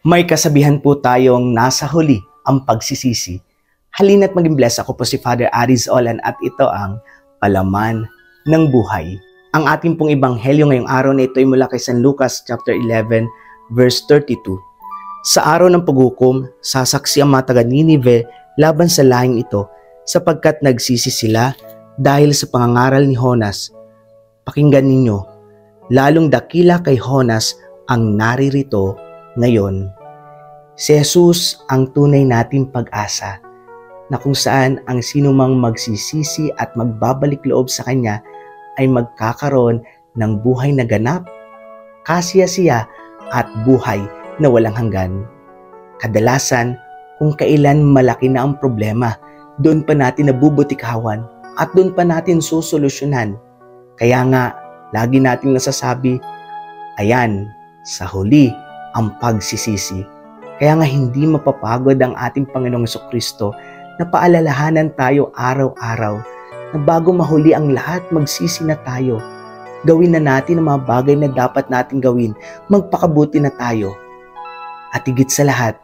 May kasabihan po tayong nasa huli ang pagsisisi. Halina't maging blessed. Ako po si Father Aris Olan at ito ang Palaman ng Buhay. Ang ating pong ebanghelyo ngayong araw na ito ay mula kay San Lucas chapter 11 verse 32. Sa araw ng paghukom, sasaksi ang mga taga Ninive laban sa lahing ito sapagkat nagsisi sila dahil sa pangangaral ni Jonas. Pakinggan ninyo, lalong dakila kay Jonas ang naririto ngayon. Si Jesus ang tunay nating pag-asa na kung saan ang sinumang magsisisi at magbabalik loob sa Kanya ay magkakaroon ng buhay na ganap, kasiyasiya at buhay na walang hanggan. Kadalasan, kung kailan malaki na ang problema, doon pa natin nabubutikawan at doon pa natin susolusyonan. Kaya nga, lagi nating nasasabi, ayan, sa huli ang pagsisisi. Kaya nga hindi mapapagod ang ating Panginoong Jesucristo na paalalahanan tayo araw-araw na bago mahuli ang lahat, magsisi na tayo. Gawin na natin ang mga bagay na dapat natin gawin. Magpakabuti na tayo. At higit sa lahat,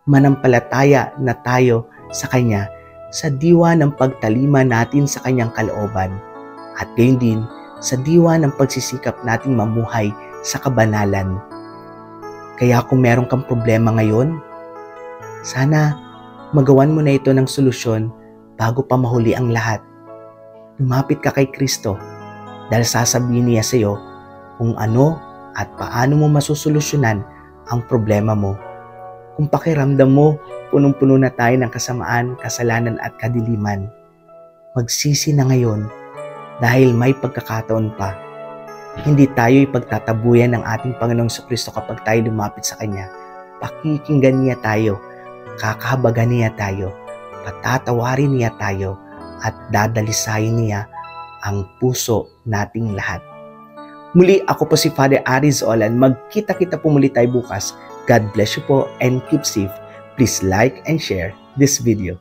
manampalataya na tayo sa Kanya sa diwa ng pagtalima natin sa Kanyang kalooban. At gayon din sa diwa ng pagsisikap nating mamuhay sa kabanalan. Kaya kung meron kang problema ngayon, sana magawan mo na ito ng solusyon bago pa mahuli ang lahat. Lumapit ka kay Kristo dahil sasabihin niya sa iyo kung ano at paano mo masusolusyonan ang problema mo. Kung pakiramdam mo, punong-puno na tayo ng kasamaan, kasalanan at kadiliman, magsisi na ngayon dahil may pagkakataon pa. Hindi tayo ipagtatabuyan ng ating Panginoong Jesucristo kapag tayo lumapit sa Kanya. Pakikinggan niya tayo, kakahabagan niya tayo, patatawarin niya tayo, at dadalisayin niya ang puso nating lahat. Muli, ako po si Father Aris Olan. Magkita-kita po muli tayo bukas. God bless you po and keep safe. Please like and share this video.